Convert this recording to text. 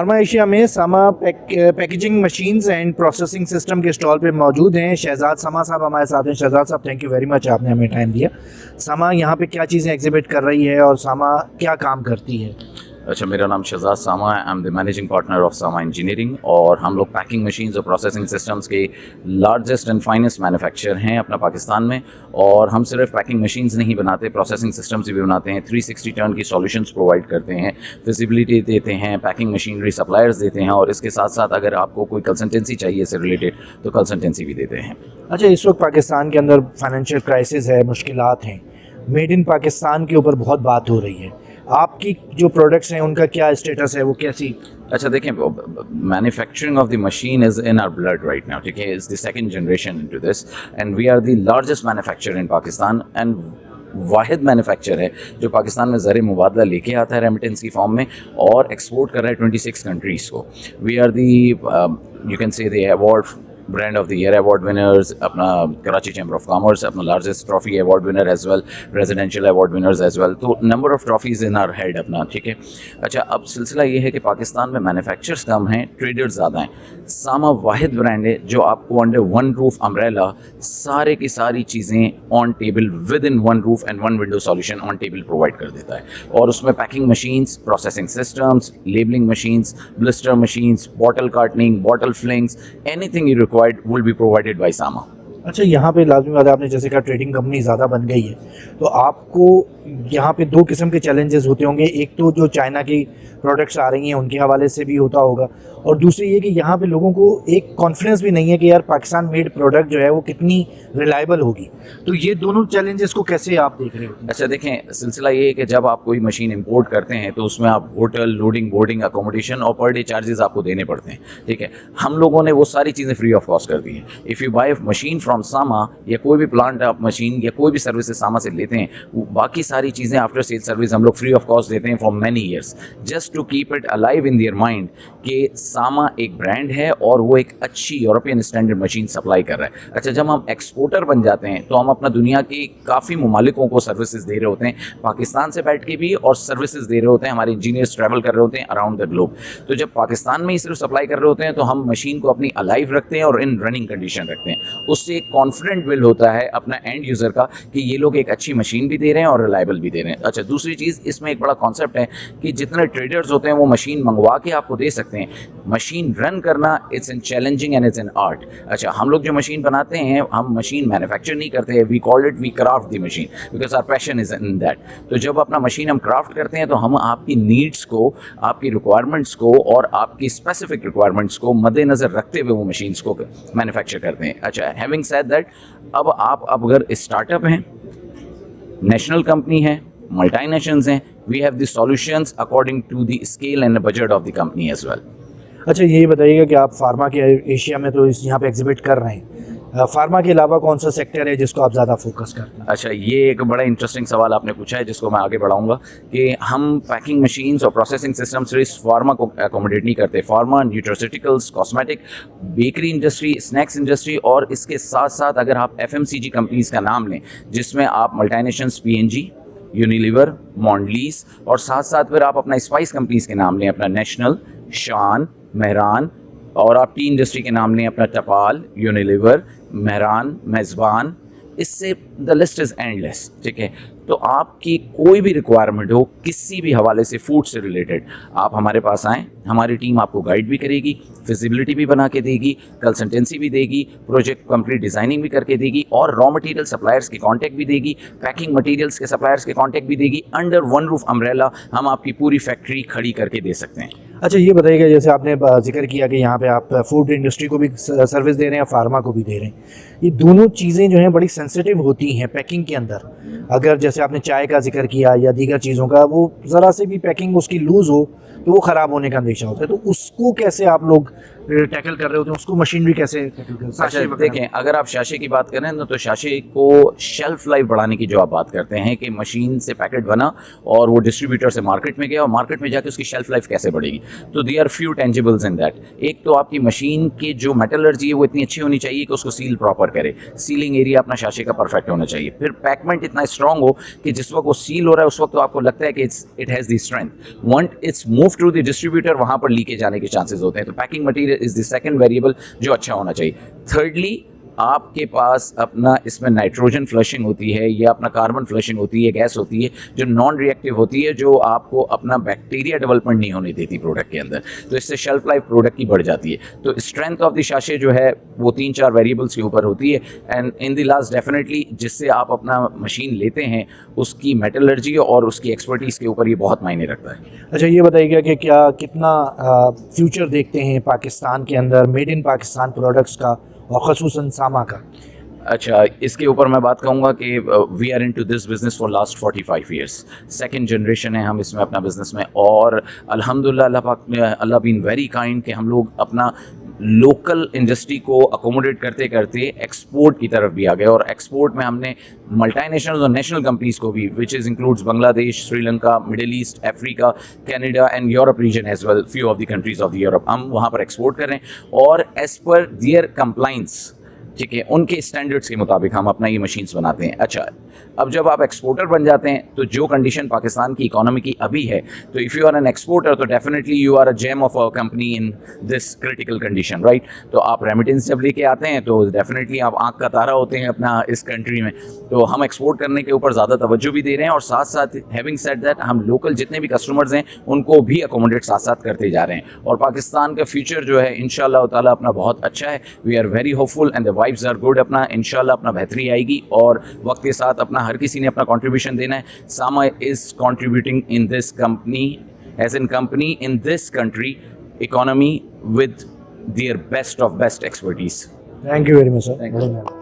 Pharma Asia में सामा packaging machines and processing system के stall पे मौजूद हैं। शहजाद सामा साहब हमारे साथ हैं। शहजाद साहब, थैंक यू वेरी मच, आपने हमें टाइम दिया। सामा यहाँ पे क्या चीज़ें एग्जिबिट कर रही है और सामा क्या काम करती है? अच्छा, मेरा नाम शहजाद सामा है। I am the managing partner of Sama engineering और हम लोग पैकिंग मशीन्स और प्रोसेसिंग सिस्टम्स के लार्जेस्ट एंड फाइनेस्ट मैन्युफैक्चर हैं अपना पाकिस्तान में। और हम सिर्फ पैकिंग मशीन्स नहीं बनाते, प्रोसेसिंग सिस्टम्स भी बनाते हैं। 360 टर्न की सॉल्यूशंस प्रोवाइड करते हैं, फिजिबिलिटी देते हैं, पैकिंग मशीनरी सप्लायर्स देते हैं और इसके साथ साथ अगर आपको कोई कंसल्टेंसी चाहिए इससे रिलेटेड तो कंसल्टेंसी भी देते हैं। अच्छा, इस वक्त पाकिस्तान के अंदर फाइनेंशियल क्राइसिस है, मुश्किलात हैं, मेड इन पाकिस्तान के ऊपर बहुत बात हो रही है। आपकी जो प्रोडक्ट्स हैं उनका क्या स्टेटस है, वो कैसी? अच्छा देखें, manufacturing of the machine is in our blood right now, ठीक है। Is the second generation into this and we are the largest manufacturer in Pakistan and वाहिद मैन्युफैक्चर है जो पाकिस्तान में ज़र मुबादला लेके आता है रेमिटेंस की फॉर्म में और एक्सपोर्ट कर रहा है 26 कंट्रीज़ को। We are the you can say the award brand of the year award winners, अपना कराची चैम्बर ऑफ कॉमर्स अपना largest trophy award winner as well, residential award winners as well. तो number of trophies in our head अपना, ठीक है। अच्छा, अब सिलसिला ये है कि पाकिस्तान में मैन्युफैक्चरर्स कम हैं, ट्रेडर्स ज़्यादा हैं। सामा वाहिद ब्रांड है जो आपको अंडर वन रूफ अम्ब्रेला सारे की सारी चीज़ें on table with in one roof and one window solution on table provide कर देता है। और उसमें packing machines, processing systems, labeling machines, blister machines, bottle cartoning, bottle fillings, anything you required will be provided by Sama। अच्छा, यहाँ पे लाजमी बात है, आपने जैसे कहा ट्रेडिंग कंपनी ज़्यादा बन गई है तो आपको यहाँ पे दो किस्म के चैलेंजेस होते होंगे। एक तो जो चाइना की प्रोडक्ट्स आ रही हैं उनके हवाले से भी होता होगा और दूसरी ये कि यहाँ पे लोगों को एक कॉन्फिडेंस भी नहीं है कि यार पाकिस्तान मेड प्रोडक्ट जो है वो कितनी रिलायबल होगी। तो ये दोनों चैलेंजेस को कैसे आप देख रहे हो? अच्छा देखें, सिलसिला ये है कि जब आप कोई मशीन इंपोर्ट करते हैं तो उसमें आप होटल, लोडिंग, बोर्डिंग, अकोमोडेशन और पर डे चार्जेस आपको देने पड़ते हैं, ठीक है। हम लोगों ने वो सारी चीज़ें फ्री ऑफ कॉस्ट कर दी हैं। If you by machine from सामा या कोई भी प्लांट आप मशीन या कोई भी सर्विसेज सामा से लेते हैं, बाकी सारी चीज़ें आफ्टर सेल सर्विस हम लोग फ्री ऑफ कॉस्ट देते हैं for many years, just to keep it alive in their mind कि सामा एक ब्रांड है और वो एक अच्छी यूरोपियन स्टैंडर्ड मशीन सप्लाई कर रहा है। अच्छा, जब हम एक्सपोर्टर बन जाते हैं तो हम अपना दुनिया के काफ़ी ममालिकों को सर्विसेज दे रहे होते हैं, पाकिस्तान से बैठ के भी, और सर्विसेज दे रहे होते हैं। हमारे इंजीनियर्स ट्रैवल कर रहे होते हैं अराउंड द ग्लोब। तो जब पाकिस्तान में ही सिर्फ सप्लाई कर रहे होते हैं तो हम मशीन को अपनी अलाइव रखते हैं और इन रनिंग कंडीशन रखते हैं। उससे एक कॉन्फिडेंट बिल्ड होता है अपना एंड यूज़र का कि ये लोग एक अच्छी मशीन भी दे रहे हैं और रिलायबल भी दे रहे हैं। अच्छा, दूसरी चीज़ इसमें एक बड़ा कॉन्सेप्ट है कि जितने ट्रेडर्स होते हैं वो मशीन मंगवा के आपको दे सकते हैं। मशीन रन करना it's an challenging and it's an art. अच्छा, हम लोग जो मशीन बनाते हैं हम मशीन मैन्युफैक्चर नहीं करते हैं, we call it we craft the machine because our passion is in that. तो जब अपना मशीन हम क्राफ्ट करते हैं तो हम आपकी नीड्स को, आपकी रिक्वायरमेंट्स को और आपकी स्पेसिफिक रिक्वायरमेंट्स को मद्देनज़र रखते हुए वो मशीन्स को मैन्युफैक्चर करते हैं। अच्छा, हैविंग सेड दैट, अब आप अगर स्टार्टअप हैं, नेशनल कंपनी है, मल्टीनेशनल्स हैं, we have the solutions according to the scale and budget of the company as well. अच्छा, ये बताइएगा कि आप फार्मा के एशिया में तो यहाँ पे एग्जिबिट कर रहे हैं, फार्मा के अलावा कौन सा सेक्टर है जिसको आप ज़्यादा फोकस करते हैं? अच्छा, ये एक बड़ा इंटरेस्टिंग सवाल आपने पूछा है जिसको मैं आगे बढ़ाऊंगा कि हम पैकिंग मशीन्स और प्रोसेसिंग सिस्टम सिर्फ फार्मा को अकोमोडेट नहीं करते। Pharma, nutraceuticals, cosmetic, bakery industry, snacks industry और इसके साथ साथ अगर आप FMCG कंपनीज़ का नाम लें जिसमें आप मल्टीनेशनल्स, PNG, यूनिलीवर, मॉन्डलीस और साथ साथ फिर आप अपना स्पाइस कंपनीज़ के नाम लें, अपना नेशनल, शान, मेहरान, और आप टी इंडस्ट्री के नाम लें अपना टपाल, यूनिलीवर, मेहरान, मेज़बान, इससे द लिस्ट इज़ एंडलेस, ठीक है। तो आपकी कोई भी रिक्वायरमेंट हो किसी भी हवाले से फूड से रिलेटेड, आप हमारे पास आएँ, हमारी टीम आपको गाइड भी करेगी, फिजिबिलिटी भी बना के देगी, कंसल्टेंसी भी देगी, प्रोजेक्ट कंप्लीट डिज़ाइनिंग भी करके देगी और रॉ मटेरियल सप्लायर्स के कांटेक्ट भी देगी, पैकिंग मटेरियल्स के सप्लायर्स के कांटेक्ट भी देगी। अंडर वन रूफ अम्ब्रेला हम आपकी पूरी फैक्ट्री खड़ी करके दे सकते हैं। अच्छा, ये बताइएगा, जैसे आपने जिक्र किया कि यहाँ पे आप फूड इंडस्ट्री को भी सर्विस दे रहे हैं, फार्मा को भी दे रहे हैं, ये दोनों चीज़ें जो हैं बड़ी सेंसिटिव होती हैं पैकिंग के अंदर। अगर जैसे आपने चाय का जिक्र किया या दीगर चीज़ों का, वो ज़रा से भी पैकिंग उसकी लूज़ हो तो वो ख़राब होने का अंदेशा होता है, तो उसको कैसे आप लोग टैकल कर रहे होते हैं, उसको मशीनरी कैसे टैकल करते हैं? अच्छा साशे वगैरह। देखें, अगर आप शाशे की बात करें ना, तो शाशे को शेल्फ लाइफ बढ़ाने की जो आप बात करते हैं कि मशीन से पैकेट बना और वो डिस्ट्रीब्यूटर से मार्केट में गया और मार्केट में जाके उसकी शेल्फ लाइफ कैसे बढ़ेगी, तो they are few tangibles in that. एक तो आपकी मशीन की जो मेटलर्जी है वो इतनी अच्छी होनी चाहिए कि उसको सील प्रॉपर करे, सीलिंग एरिया अपना शाशे का परफेक्ट होना चाहिए। फिर पैकमेंट इतना स्ट्रांग हो कि जिस वक्त वो सील हो रहा है उस वक्त तो आपको लगता है कि it has the strength, when it's move to the distributor, वहाँ पर लीकेज आने के चांसेस होते हैं। तो packing material is the second variable जो अच्छा होना चाहिए। थर्डली, आपके पास अपना इसमें नाइट्रोजन फ्लशिंग होती है या अपना कार्बन फ्लशिंग होती है, गैस होती है जो नॉन रिएक्टिव होती है, जो आपको अपना बैक्टीरिया डेवलपमेंट नहीं होने देती प्रोडक्ट के अंदर, तो इससे शेल्फ लाइफ प्रोडक्ट की बढ़ जाती है। तो स्ट्रेंथ ऑफ द शाशे जो है वो 3-4 वेरिएबल्स के ऊपर होती है, and in the last definitely जिससे आप अपना मशीन लेते हैं उसकी मेटलर्जी और उसकी एक्सपर्टीज़ के ऊपर ये बहुत मायने रखता है। अच्छा, ये बताइएगा कि क्या कितना फ्यूचर देखते हैं पाकिस्तान के अंदर मेड इन पाकिस्तान प्रोडक्ट्स का और ख़ुसूसन सामा का? अच्छा, इसके ऊपर मैं बात कहूँगा कि we are into this business for last 45 years, second generation है हम इसमें अपना बिज़नेस में, और अल्हम्दुलिल्लाह अल्लाह पाक ने, अल्लाह बीन वेरी काइंड कि हम लोग अपना लोकल इंडस्ट्री को अकोमोडेट करते करते एक्सपोर्ट की तरफ भी आ गए, और एक्सपोर्ट में हमने मल्टीनेशनल और नेशनल कंपनीज़ को भी, which is includes Bangladesh, Sri Lanka, Middle East, Africa, Canada and Europe region as well, few of the countries of the Europe, हम वहाँ पर एक्सपोर्ट कर रहे हैं, और एज़ पर दियर कंप्लाइंस, ठीक है, उनके स्टैंडर्ड्स के मुताबिक हम अपना ये मशीन्स बनाते हैं। अच्छा, अब जब आप एक्सपोर्टर बन जाते हैं तो जो कंडीशन पाकिस्तान की इकोनॉमी की अभी है, तो if you are an exporter तो definitely you are a gem of a company in this critical condition, right. तो आप रेमिटेंस जब लेके आते हैं तो डेफिनेटली आप आँख का तारा होते हैं अपना इस कंट्री में, तो हम एक्सपोर्ट करने के ऊपर ज़्यादा तवज्जो भी दे रहे हैं, और साथ साथ हैविंग सेड दैट हम लोकल जितने भी कस्टमर्स हैं उनको भी अकोमोडेट साथ साथ करते जा रहे हैं, और पाकिस्तान का फ्यूचर जो है इंशाअल्लाह ताला अपना बहुत अच्छा है। We are very hopeful and the vibes are good, अपना इंशाल्लाह अपना बेहतरी आएगी, और वक्त के साथ अपना हर किसी ने अपना कंट्रीब्यूशन देना है। Sama is contributing in this company as an company in this country economy with their best of best expertise. Thank you very much sir. Thank you.